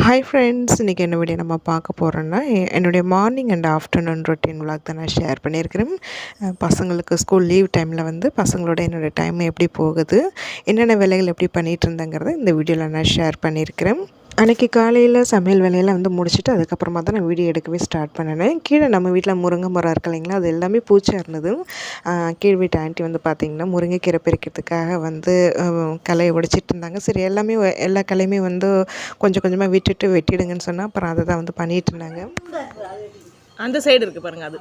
Hi friends, இன்றைக்கி என்ன video நம்ம பார்க்க போகிறோன்னா என்னுடைய morning and afternoon routine vlog தான் நான் ஷேர் பண்ணியிருக்கிறேன். பசங்களுக்கு ஸ்கூல் லீவ் டைமில் வந்து பசங்களோட என்னோடய டைம் எப்படி போகுது, என்னென்ன வேலைகள் எப்படி பண்ணிகிட்டு இருந்தேங்கிறத இந்த வீடியோவில் நான் ஷேர் பண்ணியிருக்கிறேன். அன்றைக்கி காலையில் சமையல் வேலையெல்லாம் வந்து முடிச்சுட்டு அதுக்கப்புறமா தான் நான் வீடியோ எடுக்கவே ஸ்டார்ட் பண்ணினேன். கீழே நம்ம வீட்டில் முருங்கை மரம் இருக்கு இல்லைங்களா, அது எல்லாமே பூச்சியாக இருந்தது. கீழ் வீட்டு ஆண்டி வந்து பார்த்திங்கன்னா முருங்கைக்கீரை பறிக்கிறதுக்காக வந்து களையை உடைச்சிட்டு இருந்தாங்க. சரி, எல்லா களையுமே வந்து கொஞ்சம் கொஞ்சமாக விட்டுட்டு வெட்டிடுங்கன்னு சொன்னால் அப்புறம் அதை தான் வந்து பண்ணிகிட்டு இருந்தாங்க. அந்த சைடு இருக்குது பாருங்கள், அது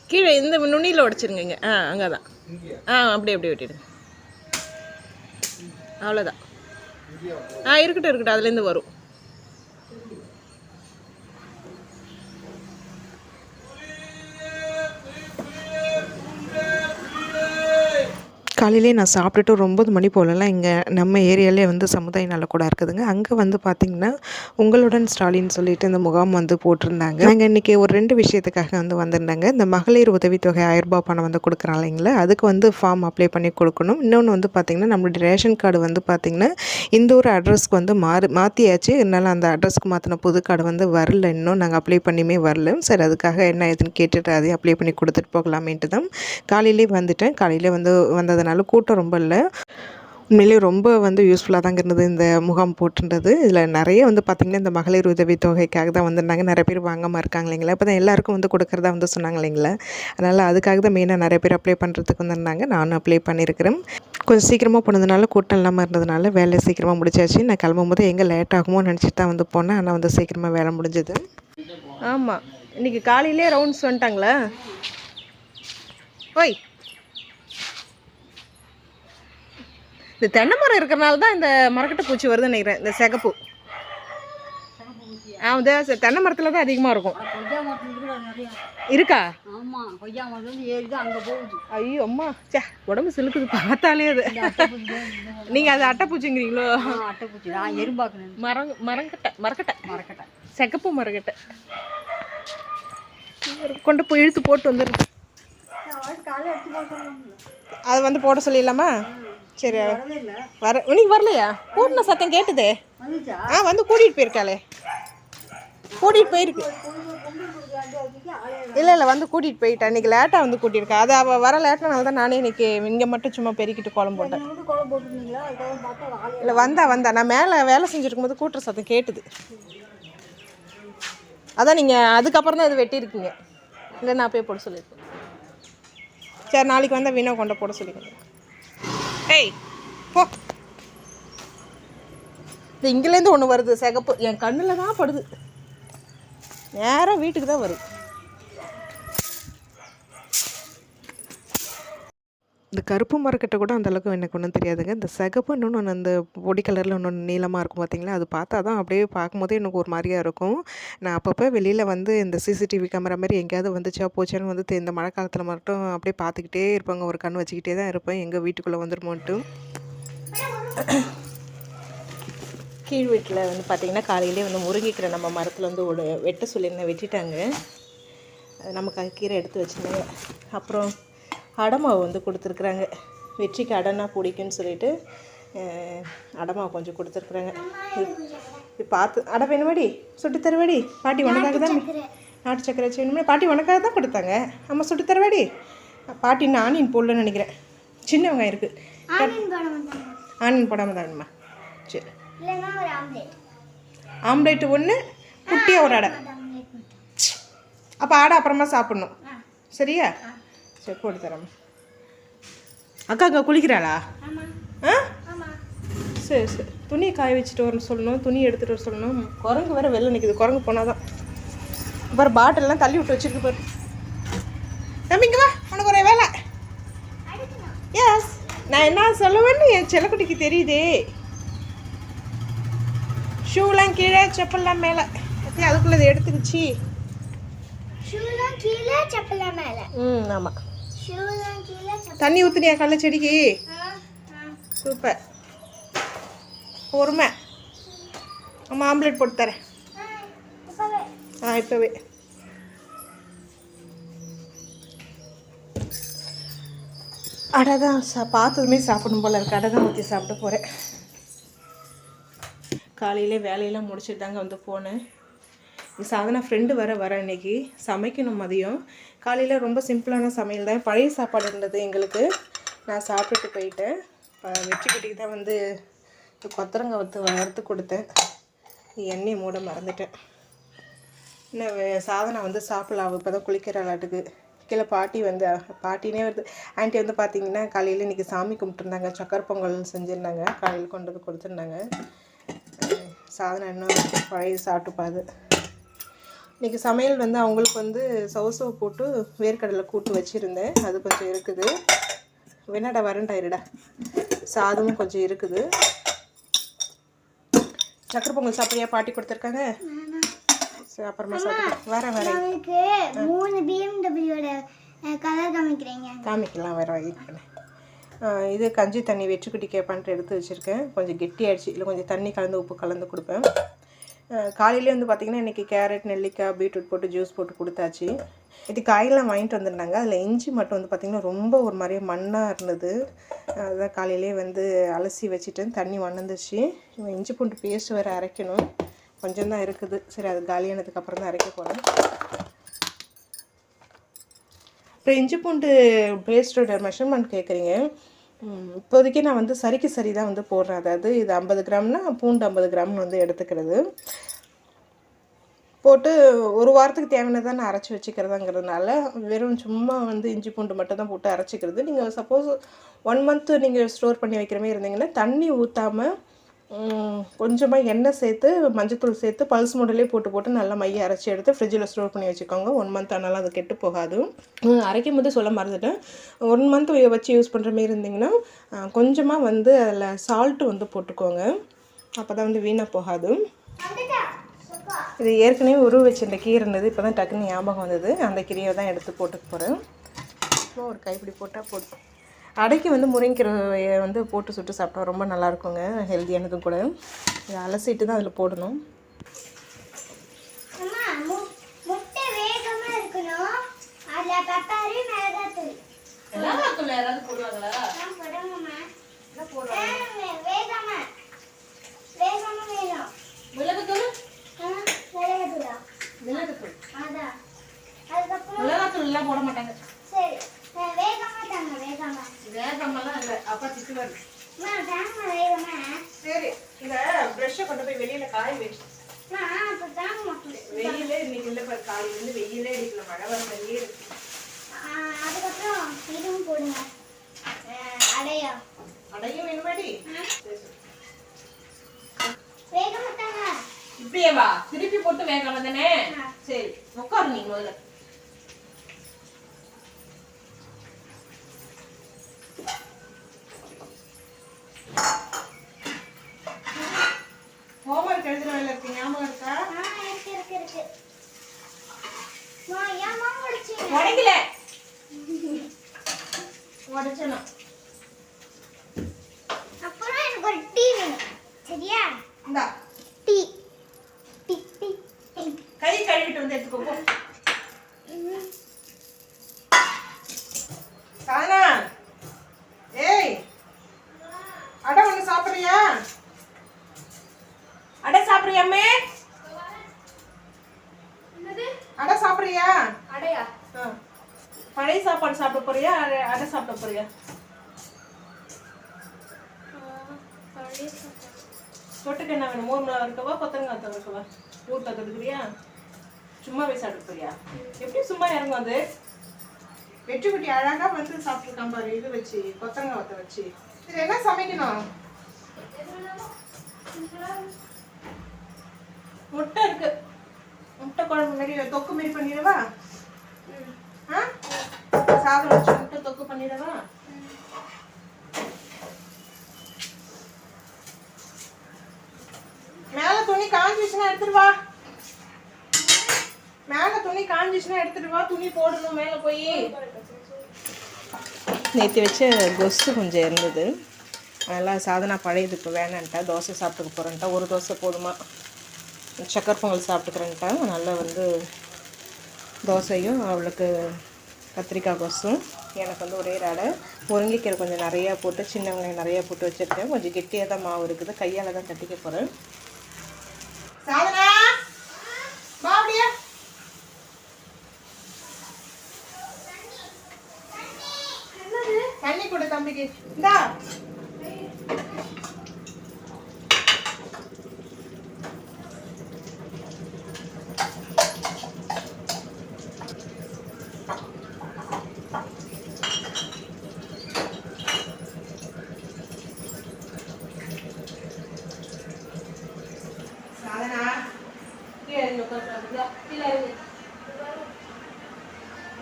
கீழே இந்த நுனியில் உடச்சிருங்க. அங்கே தான். அப்படியே வெட்டிடுங்க. அவ்வளோதான். இருக்கட்டும், அதுலேருந்து வரும். காலையிலே நான் சாப்பிட்டுட்டு 9 மணி போலலாம் இங்கே நம்ம ஏரியாவிலே வந்து சமுதாய நலக்கூடம் இருக்குதுங்க. அங்கே வந்து பார்த்திங்கன்னா உங்களுடன் ஸ்டாலின்னு சொல்லிட்டு இந்த முகாம் வந்து போட்டிருந்தாங்க. நாங்கள் இன்றைக்கி ஒரு 2 விஷயத்துக்காக வந்து வந்திருந்தாங்க. இந்த மகளிர் உதவித்தொகை 1000 ரூபாய் பணம் வந்து கொடுக்குறாங்க இல்லைங்களா, அதுக்கு வந்து ஃபார்ம் அப்ளை பண்ணி கொடுக்கணும். இன்னொன்று வந்து பார்த்திங்கன்னா நம்மளுடைய ரேஷன் கார்டு வந்து பார்த்திங்கன்னா இந்த ஒரு அட்ரஸ்க்கு வந்து மாற்றியாச்சு. இருந்தாலும் அந்த அட்ரஸ்க்கு மாற்றின புது கார்டு வந்து வரல, இன்னும் நாங்கள் அப்ளை பண்ணியுமே வரல. சரி, அதுக்காக என்ன ஏதுன்னு கேட்டுட்டு அதையும் அப்ளை பண்ணி கொடுத்துட்டு போகலாமேன்ட்டு தான் காலையிலே வந்துட்டேன். காலையிலே வந்ததுனால கூட்டம் ரொம்ப இல்லை. உண்மையிலேயே ரொம்ப வந்து யூஸ்ஃபுல்லாக தாங்க இருந்தது இந்த முகாம் போட்டுன்றது. இதில் நிறைய வந்து பார்த்திங்கன்னா இந்த மகளிர் உதவி தொகைக்காக தான் வந்திருந்தாங்க. நிறைய பேர் வாங்காமல் இருக்காங்க இல்லைங்களா, இப்போ தான் எல்லாருக்கும் வந்து கொடுக்குறதா வந்து சொன்னாங்க இல்லைங்களா, அதனால் அதுக்காக தான் மெயினாக நிறைய பேர் அப்ளை பண்ணுறதுக்கு வந்திருந்தாங்க. நானும் அப்ளை பண்ணியிருக்கிறேன். கொஞ்சம் சீக்கிரமாக போனதுனால கூட்டம் இல்லாமல் இருந்ததுனால வேலை சீக்கிரமாக முடிச்சாச்சு. நான் கிளம்பும் போது எங்கே லேட் ஆகுமோ நினச்சிட்டு தான் வந்து போனேன். ஆனால் வந்து சீக்கிரமாக வேலை முடிஞ்சது. ஆமாம், இன்றைக்கி காலையிலே ரவுண்ட்ஸ் வந்துட்டாங்களா. ஓய், இந்த தென்னை மரம் இருக்கிறனால தான் இந்த மரக்கட்டை பூச்சி வருதுன்னு நினைக்கிறேன். இந்த சிகப்பு தென்னை மரத்தில் தான் அதிகமாக இருக்கும். இருக்கா? ஐயோ அம்மா, சே, உடம்பு சிலுக்குது பார்த்தாலே. அது நீங்கள் அது அட்டைப்பூச்சிங்கிறீங்களோ? மரக்கட்டை சிகப்பு மரக்கட்டை கொண்டு போய் இழுத்து போட்டு வந்துடுறேன். அது வந்து போட சொல்லிடலாமா? சரி, இன்னைக்கு வரலையா? கூட்டின சத்தம் கேட்டுதே. வந்து கூட்டிகிட்டு போயிருக்காளே, கூட்டிகிட்டு போயிருக்கு. இல்லை வந்து கூட்டிகிட்டு போயிட்டேன். இன்றைக்கி லேட்டாக வந்து கூட்டியிருக்கேன். அது அவள் வர லேட்டானால தான் நானே இன்றைக்கி இங்கே மட்டும் சும்மா பெருக்கிட்டு கோலம் போட்டேன். இல்லை வந்தா நான் மேலே வேலை செஞ்சுருக்கும் போது கூட்டுற சத்தம் கேட்டுது. அதான் நீங்கள் அதுக்கப்புறம் தான் இது வெட்டியிருக்கீங்க. இல்லை, நான் போய் போட சொல்லியிருக்கேன். சரி, நாளைக்கு வந்தால் வீணா கொண்ட போட சொல்லியிருக்கேன். ஏய் போ, இந்த இங்கேருந்து ஒன்று வருது சிகப்பு, என் கண்ணில் தான் படுது. நேராக வீட்டுக்கு தான் வருது. இந்த கருப்பு மரக்கட்டை கூட அந்தளவுக்கு எனக்கு ஒன்றும் தெரியாதுங்க. இந்த சிகப்பு இன்னொன்று அந்த பொடி கலரில் இன்னொன்று நீளமாக இருக்கும் பார்த்திங்களா, அது பார்த்தா தான் அப்படியே பார்க்கும்போதே எனக்கு ஒரு மாதிரியாக இருக்கும். நான் அப்பப்போ வெளியில் வந்து இந்த சிசிடிவி கேமரா மாதிரி எங்கேயாவது வந்துச்சா போச்சான்னு வந்து இந்த மழை காலத்தில் மட்டும் அப்படியே பார்த்துக்கிட்டே இருப்பாங்க. ஒரு கண் வச்சுக்கிட்டே தான் இருப்பேன், எங்கள் வீட்டுக்குள்ளே வந்துருமோன்ட்டு. கீழ் வீட்டில் வந்து பார்த்திங்கன்னா காலையிலே வந்து முருங்கைக்கீரை நம்ம மரத்தில் வந்து ஒரு வெட்ட சொல்லியிருந்தேன், வெட்டிட்டாங்க. நமக்கு கீரை எடுத்து வச்சுருந்தாங்க. அப்புறம் அடமாவு வந்து கொடுத்துருக்குறாங்க. வெற்றிக்கு அடனா பிடிக்குன்னு சொல்லிட்டு அடமாவு கொஞ்சம் கொடுத்துருக்குறாங்க. இது பார்த்து அடை வேணுமாடி, சுட்டு தருவாடி. பாட்டி உனக்காக தான் நாட்டு சக்கரை வச்சு வேணுமே, பாட்டி உனக்காக தான் கொடுத்தாங்க. அம்மா சுட்டு தருவாடி. பாட்டி இன்னும் ஆனியன் போடலன்னு நினைக்கிறேன். சின்ன வெங்காயம் இருக்குது, ஆனியன் போடாமல் தான் வேணுமா? சரி, ஆம்லேட்டு ஒன்று, குட்டியாக ஒரு அடை. அப்போ அடை அப்புறமா சாப்பிட்ணும், சரியா? சரி, போட்டு தரேன். அக்கா அக்கா குளிக்கிறாளா? சரி, துணியை காய வச்சுட்டு வர சொல்லணும், துணி எடுத்துகிட்டு வர சொல்லணும். குரங்கு வேறு வெளில நிற்குது. குரங்கு போனால் தான் பாரு, பாட்டிலெலாம் தள்ளி விட்டு வச்சுருக்கு பாரு. நம்பிங்க வா, உனக்கு ஒரு வேலை. எஸ், நான் என்ன சொல்லுவேன்னு என் செல்லக்குட்டிக்கு தெரியுதே. ஷூலாம் கீழே, செப்பல்லாம் மேலே. அதுக்குள்ளே இதை எடுத்துக்கிச்சு. ஆமாம், தண்ணி ஊற்றுனியா கடலை செடிக்கு? சூப்பர், பொறுமை. அம்மா ஆம்லேட் போட்டு தரேன். இப்போவே அடை தான் பார்த்ததுமே சாப்பிடணும் போல் இருக்குது. அடை தான் ஊற்றி சாப்பிட போகிறேன். காலையிலே வேலையெல்லாம் முடிச்சுட்டு தாங்க வந்து போனேன். சாதனா ஃப்ரெண்டு வர இன்னைக்கு சமைக்கணும் மதியம். காலையில் ரொம்ப சிம்பிளான சமையல் தான். பழைய சாப்பாடு இருந்தது எங்களுக்கு. நான் சாப்பிட்டுட்டு போயிட்டேன். வெற்றிக்குட்டிக்கு தான் வந்து கொத்தரங்காய் வறுத்து கொடுத்தேன். எண்ணெய் மூட மறந்துட்டேன். இன்னும் சாதனை வந்து சாப்பிடலாம். இப்போ தான் குளிக்கிறாளாட்டுக்கு. கீழே பாட்டினே வருது. ஆண்டி வந்து பார்த்திங்கன்னா காலையில் இன்றைக்கி சாமி கும்பிட்டுருந்தாங்க. சக்கரை பொங்கல் செஞ்சுருந்தாங்க. காலையில் கொண்டு வந்து கொடுத்துருந்தாங்க. சாதனை இன்னும் பழைய சாப்பிட்டுப்பாது. இன்றைக்கி சமையல் வந்து அவங்களுக்கு வந்து சவுசவு போட்டு வேர்க்கடலை கூட்டு வச்சுருந்தேன். அது கொஞ்சம் இருக்குது. வேணாடா வரேன்டா சாதமும் கொஞ்சம் இருக்குது. சக்கரை பொங்கல் சாப்பிட்றியா? பாட்டி கொடுத்துருக்காங்க. சரி அப்புறமா சாப்பிட்டு வரேன். 3 BMW கலர் காமிக்கலாம். வரேன். இது கஞ்சி தண்ணி வெற்றிக்குட்டி கேட்பான்ட்டு எடுத்து வச்சுருக்கேன். கொஞ்சம் கெட்டியாகிடுச்சு. இல்லை கொஞ்சம் தண்ணி கலந்து உப்பு கலந்து கொடுப்பேன். காலையிலே வந்து பார்த்திங்கன்னா இன்றைக்கி கேரட், நெல்லிக்காய், பீட்ரூட் போட்டு ஜூஸ் போட்டு கொடுத்தாச்சு. இது காயெல்லாம் வாங்கிட்டு வந்துருந்தாங்க. அதில் இஞ்சி மட்டும் வந்து பார்த்திங்கன்னா ரொம்ப ஒரு மாதிரியே மண்ணாக இருந்தது. அதுதான் காலையிலே வந்து அலசி வச்சுட்டேன். தண்ணி வளர்ந்துச்சு. இஞ்சி பூண்டு பேஸ்ட் வேறு அரைக்கணும். கொஞ்சம் தான் இருக்குது. சரி அது காலியானதுக்கப்புறம் தான் அரைக்க போகிறேன். அப்புறம் இஞ்சி பூண்டு பேஸ்ட்டோட மெஷர்மெண்ட் கேட்குறீங்க. இப்போதைக்கு நான் வந்து சரிக்கு சரி தான் வந்து போடுறேன். அதாவது இது 50 கிராம்னா பூண்டு 50 கிராம்னு வந்து எடுத்துக்கிறது. போட்டு ஒரு வாரத்துக்கு தேவையானதான் நான் அரைச்சி வச்சுக்கிறதாங்கிறதுனால வெறும் சும்மா வந்து இஞ்சி பூண்டு மட்டும் தான் போட்டு அரைச்சிக்கிறது. நீங்கள் சப்போஸ் 1 மந்த்து நீங்கள் ஸ்டோர் பண்ணி வைக்கிற மாதிரி இருந்தீங்கன்னா தண்ணி ஊற்றாமல் கொஞ்சமாக எண்ணெய் சேர்த்து மஞ்சத்தூள் சேர்த்து பல்ஸ் மோடிலே போட்டு நல்லா மைய அரைச்சி எடுத்து ஃப்ரிட்ஜில் ஸ்டோர் பண்ணி வச்சுக்கோங்க. 1 மந்த் ஆனாலும் அது கெட்டு போகாது. அரைக்கும் போது சொல்ல மறந்துட்டேன். 1 மந்த் வச்சு யூஸ் பண்ணுற மாரி இருந்திங்கன்னா கொஞ்சமாக வந்து அதில் சால்ட்டு வந்து போட்டுக்கோங்க. அப்போ தான் வந்து வீணாக போகாது. இது ஏற்கனவே உருவ வச்சிருந்த கீரை இருந்தது. இப்போ தான் டக்குன்னு ஞாபகம் வந்தது. அந்த கீரையை தான் எடுத்து போட்டுக்க போகிறேன். ஒரு கைப்பிடி போட்டால் போதும். அடைக்கு வந்து முருங்கைக்கீரையை வந்து போட்டு சுட்டு சாப்பிட்டா ரொம்ப நல்லாயிருக்குங்க. ஹெல்த்தியானதும் கூட. இதை அலசிட்டு தான் அதில் போடணும். மிளகாத்தூள் போட மாட்டாங்க. வேகமெல்லாம் இல்லை. அப்பா திட்டுவாரு. சரி இந்த ப்ரெஷ்ஷை கொண்டு போய் வெளியில் காய வச்சு. வெயிலே இன்னைக்கு இல்லை பாரு. காலையிலேருந்து வெயிலே அடிக்கல. மழை வர மாதிரியே இருக்கு. அதுக்கப்புறம் இதுவும் போடுங்க. அடையும் வேணுமாடி? வேக மாட்டாங்க. இப்படியே வா. திருப்பி போட்டு வேகாம தானே? சரி உட்காரு நீங்க முதல்ல. ஹோம்வொர்க் எழுதுற வேலை இருக்கு. ஞாபகம் இருக்கா? இருக்கு. ஏமா உடைச்சீங்க? உடைக்கல. உடைச்சனா. அப்புறம் எனக்கு ஒரு டீ வேணும். சரியா? இந்தா. டீ. கை கழுவிட்டு வந்து எடுத்துக்கோ போ. சானா. ஏய். அடை ஒன்று சாப்பிட்றியா? அடை சாப்பிட்றியாமே? அடை சாப்பிட்றியா? அடையா? பழைய சாப்பாடு சாப்பிட போறியா? அடை சாப்பிட போறியா? தொட்டுக்கு என்ன வேணும்? 3 மிளகா இருக்கவா? கொத்தரங்காய் இருக்கவா? ஊட்ட தொட்டுக்கிறியா? சும்மாவே சாப்பிட போறியா? எப்படி சும்மா இறங்கும் அது? வெற்றிக்குட்டி அழகா வந்து சாப்பிட்டுருக்கான் பாரு. இது வச்சு கொத்தரங்காய் வச்சு. இது என்ன சமைக்கணும்? முட்டை இருக்கு. முட்டை குழம்பு மாரி தொக்கு மாரி பண்ணிடவா? சாதம் வச்சு முட்டை தொக்கு பண்ணிடவா? மேல துணி காஞ்சிச்சுன்னா எடுத்துட்டு வா. துணி போடணும் மேல போய். நேற்று வச்ச கொசு கொஞ்சம் இருந்தது. அதெல்லாம் சாதனா பழையது இப்போ வேணான்ட்டா. தோசை சாப்பிட்டுக்க போகிறேன்ட்டா. ஒரு தோசை போதுமா? சக்கரை பொங்கல் சாப்பிட்டுக்கிறேன்ட்டா. நல்லா வந்து தோசையும் அவளுக்கு கத்திரிக்காய் கொசும் எனக்கு வந்து ஒரே அடை. முருங்கைக்கீரை கொஞ்சம் நிறையா போட்டு, சின்ன வெங்காயம் நிறையா போட்டு வச்சுருக்கேன். கொஞ்சம் கெட்டியாக தான் மாவு இருக்குது, கையால் தான் தட்டிக்க போகிறேன். சாதனா அப்படியே தண்ணி கொடு தம்பிக்கு. இந்தா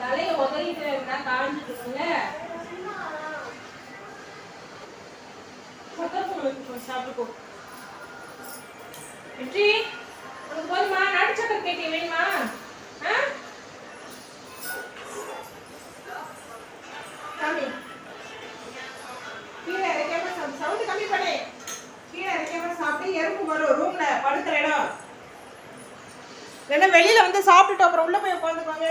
தலையை உதறிட்டு காஞ்சிட்டு சாப்பிட்டு வெற்றி உனக்கு போதுமா? நாட்டு சக்கரை கேட்டீங்க வேணுமா? கம்மி கீழே இறக்காம சவுண்டு கம்மி பண்ணு. கீழே இறக்காம சாப்பிட்டு எறும்பு வரும் ரூம்ல படுக்கிற இடம். இல்லைன்னா வெளியில வந்து சாப்பிட்டுட்டு அப்புறம் உள்ள போய் உட்காந்துக்குவாங்க.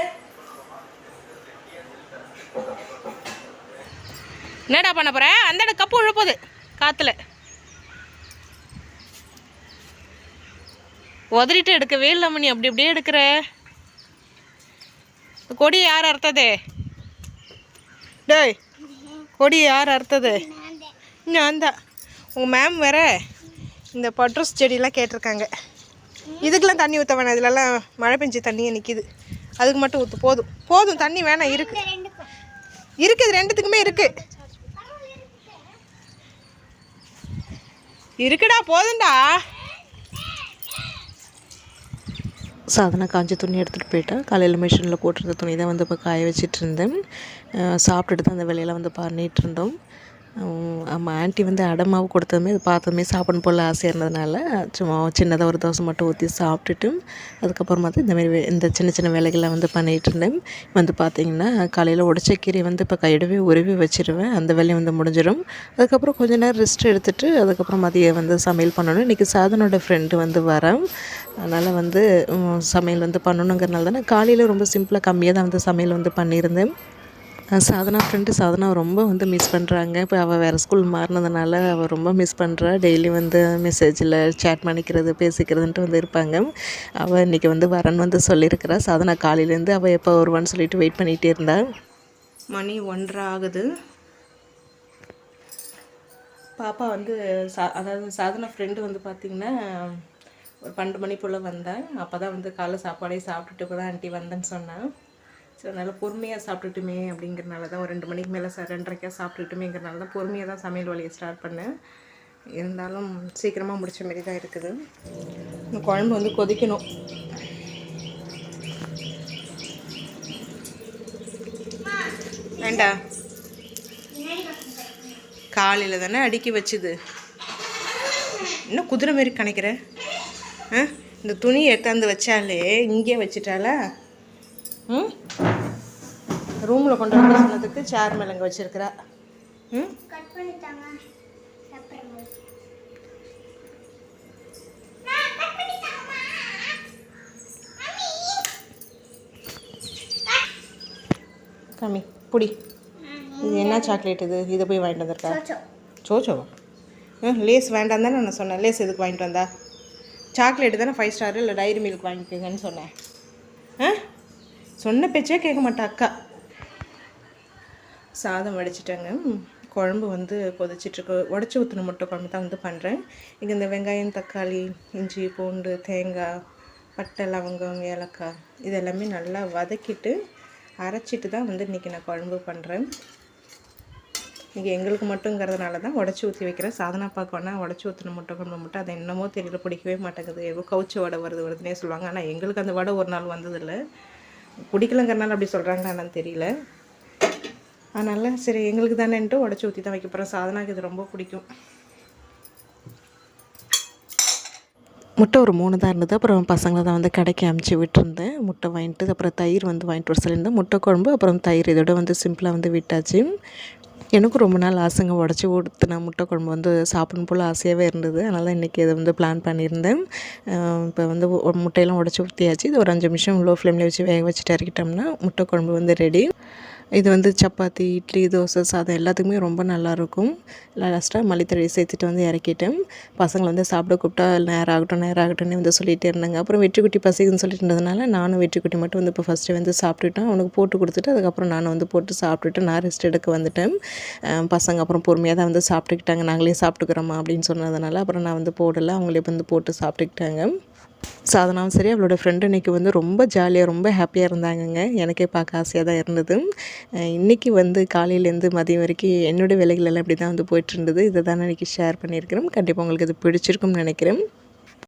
என்னடா பண்ண போற? அந்த இடம் கப்பு விழப்போகுது காத்துல. உதறிட்டு எடுக்கவே இல்லாம நீ அப்படி அப்படியே எடுக்கிற. கொடியை யார் அறுத்தது? டேய், கொடியை யார் அறுத்தது? நான் தான். உங்கள் மேம் வேற இந்த பட்ரோஸ் செடியெலாம் கேட்டிருக்காங்க. இதுக்கெலாம் தண்ணி ஊற்ற வேணாம், இதுலலாம் மழை பெஞ்சு தண்ணியே நிற்கிது. அதுக்கு மட்டும் ஊற்று. போதும் போதும், தண்ணி வேணாம். இருக்குது இருக்குது, ரெண்டுத்துக்குமே இருக்குது. இருக்குடா, போதும்டா. சாதனா காஞ்ச துணி எடுத்துகிட்டு போயிட்டா. காலையில் மிஷினில் போட்டிருந்த துணி தான் வந்து இப்போ காய வச்சிட்டு இருந்தேன். சாப்பிட்டுட்டு தான் அந்த வேலையெல்லாம் வந்து பண்ணிகிட்டு இருந்தோம். ஆமாம், ஆண்டி வந்து அடமாவு கொடுத்ததுமே அது பார்த்ததுமே சாப்பிடணும் போல் ஆசையாக இருந்ததுனால சும்மா சின்னதாக ஒரு தோசை மட்டும் ஊற்றி சாப்பிட்டுட்டு அதுக்கப்புறமா தான் இந்தமாரி இந்த சின்ன சின்ன வேலைகள்லாம் வந்து பண்ணிகிட்டு இருந்தேன். வந்து பார்த்திங்கன்னா காலையில் உடச்ச கீரை வந்து இப்போ கையிடவே உருவி வச்சுருவேன். அந்த வேலையை வந்து முடிஞ்சிடும். அதுக்கப்புறம் கொஞ்ச நேரம் ரெஸ்ட் எடுத்துகிட்டு அதுக்கப்புறம் மதியம் வந்து சமையல் பண்ணணும். இன்றைக்கி சாதனோட ஃப்ரெண்டு வந்து வரேன். அதனால் வந்து சமையல் வந்து பண்ணணுங்கிறனால தான் நான் காலையில் ரொம்ப சிம்பிளாக கம்மியாக தான் வந்து சமையல் வந்து பண்ணியிருந்தேன். சாதனா ஃப்ரெண்டு சாதனாவை ரொம்ப வந்து மிஸ் பண்ணுறாங்க. இப்போ அவள் வேறு ஸ்கூல் மாறினதுனால அவள் ரொம்ப மிஸ் பண்ணுறா. டெய்லி வந்து மெசேஜில் சேட் பண்ணிக்கிறது பேசிக்கிறதுன்ட்டு வந்து இருப்பாங்க. அவள் இன்றைக்கி வந்து வரேன்னு வந்து சொல்லியிருக்கிறா. சாதனா காலையிலேருந்து அவள் எப்போ வருவான்னு சொல்லிட்டு வெயிட் பண்ணிகிட்டே இருந்தா. மணி 1:30 ஆகுது. பாப்பா வந்து அதாவது சாதனா ஃப்ரெண்டு வந்து பார்த்திங்கன்னா ஒரு 12 மணி போல் வந்தேன். அப்போ தான் வந்து காலைல சாப்பாடே சாப்பிட்டுட்டு இப்போ தான் ஆண்டி வந்தேன்னு சொன்னேன். ஸோ அதனால் பொறுமையாக சாப்பிட்டுட்டுமே அப்படிங்கிறனால தான் ஒரு 2 மணிக்கு மேலே 2:30 சாப்பிட்டுட்டுமேங்கிறனால தான் பொறுமையாக தான் சமையல் வேலையை ஸ்டார்ட் பண்ணேன். இருந்தாலும் சீக்கிரமாக முடிச்ச மாரி தான் இருக்குது. இந்த குழம்பு வந்து கொதிக்கணும். வேண்டா, காலையில் தானே அடுக்கி வச்சுது, இன்னும் குதிரை மாரி கணக்கிற. இந்த துணி எடுத்தாந்து வச்சாலே இங்கே வச்சுட்டாளா? ரூமில் கொண்டு வந்து சொன்னதுக்கு சேர் மேலே இங்கே வச்சுருக்கிறா. கம்மி புடி. இது என்ன சாக்லேட் இது? இதை போய் வாங்கிட்டு வந்திருக்கா? சோச்சோவா? லேஸ் வேண்டாம் தானே நான் சொன்னேன். லேஸ் எதுக்கு வாங்கிட்டு வந்தா? சாக்லேட்டு தானே 5 ஸ்டார் இல்லை டைரி மில்க் வாங்கிக்கோங்கன்னு சொன்னேன். சொன்ன பேச்சே கேட்க மாட்டா அக்கா. சாதம் வடிச்சிட்டேங்க. குழம்பு வந்து கொதிச்சிட்ருக்கு. உடச்சி ஊற்றின முட்டை குழம்பு தான் வந்து பண்ணுறேன். இங்கே இந்த வெங்காயம், தக்காளி, இஞ்சி, பூண்டு, தேங்காய், பட்டை, லவங்கம், ஏலக்காய் இது எல்லாமே நல்லா வதக்கிட்டு அரைச்சிட்டு தான் வந்து இன்றைக்கி நான் குழம்பு பண்ணுறேன். இன்றைக்கி எங்களுக்கு மட்டுங்கிறதுனால தான் உடச்சி ஊற்றி வைக்கிறேன். சாதனா பார்க்கணுன்னா உடச்சி ஊற்றின முட்டை குழம்பு மட்டும் அதை என்னமோ தெரியல, பிடிக்கவே மாட்டேங்குது. ஏதோ கவுச்சி வடை வருதுன்னே சொல்லுவாங்க. ஆனால் எங்களுக்கு அந்த வடை ஒரு நாள் வந்ததில்லை. பிடிக்கலங்கிறனால அப்படி சொல்கிறாங்களா என்னன்னு தெரியல. அதனால் சரி எங்களுக்கு தானேன்ட்டு உடச்சி ஊற்றி தான் வைக்க போகிறேன். சாதனாக்கு இது ரொம்ப பிடிக்கும். முட்டை ஒரு 3 தான் இருந்தது. அப்புறம் பசங்களை தான் வந்து கடைக்கு அமுச்சு விட்டுருந்தேன். முட்டை வாங்கிட்டு அப்புறம் தயிர் வந்து வாங்கிட்டு வர சொல்லியிருந்தேன். முட்டை குழம்பு அப்புறம் தயிர் இதோட வந்து சிம்பிளாக வந்து விட்டாச்சு. எனக்கும் ரொம்ப நாள் ஆசைங்க உடச்சி ஊற்றின முட்டை குழம்பு வந்து சாப்பிடணும் போல் ஆசையாகவே இருந்தது. அதனால் தான் இன்றைக்கி இதை வந்து பிளான் பண்ணியிருந்தேன். இப்போ வந்து முட்டையெல்லாம் உடச்சி ஊற்றியாச்சு. இது ஒரு 5 நிமிஷம் லோ ஃப்ளேமில் வச்சு வேக வச்சுட்டு இறக்கிட்டோம்னா முட்டை குழம்பு வந்து ரெடி. இது வந்து சப்பாத்தி, இட்லி, தோசை, சாதம் எல்லாத்துக்குமே ரொம்ப நல்லாயிருக்கும். லாஸ்ட்டாக மல்லித்தழை சேர்த்துட்டு வந்து இறக்கிட்டேன். பசங்களை வந்து சாப்பிட கூப்பிட்டா நேரம் ஆகட்டும்னு வந்து சொல்லிகிட்டே இருந்தாங்க. அப்புறம் வெற்றிக்குட்டி பசிக்குதுன்னு சொல்லிட்டு இருந்ததுனால நானும் வெற்றிக்குட்டி மட்டும் வந்து இப்போ ஃபஸ்ட்டு வந்து சாப்பிட்டுட்டேன். அவனுக்கு போட்டு கொடுத்துட்டு அதுக்கப்புறம் நானும் வந்து போட்டு சாப்பிட்டுட்டு நான் ரெஸ்ட் எடுக்க வந்துட்டேன். பசங்க அப்புறம் பொறுமையாக தான் வந்து சாப்பிட்டுக்கிட்டாங்க. நாங்களே சாப்பிட்டுக்கிறோமா அப்படின்னு சொன்னதுனால அப்புறம் நான் வந்து போடலை, அவங்களே வந்து போட்டு சாப்பிட்டுக்கிட்டாங்க. சாதனாவும் சரி அவளோட ஃப்ரெண்டு இன்றைக்கி வந்து ரொம்ப ஜாலியாக ரொம்ப ஹாப்பியாக இருந்தாங்கங்க. எனக்கே பார்க்க ஆசையாக தான் இருந்தது. இன்றைக்கி வந்து காலையிலேருந்து மதியம் வரைக்கும் என்னோடய வேலைகள் எல்லாம் இப்படி தான் வந்து போயிட்டுருந்தது. இதை தான் இன்றைக்கி ஷேர் பண்ணியிருக்கிறேன். கண்டிப்பாக உங்களுக்கு இது பிடிச்சிருக்கும்னு நினைக்கிறேன்.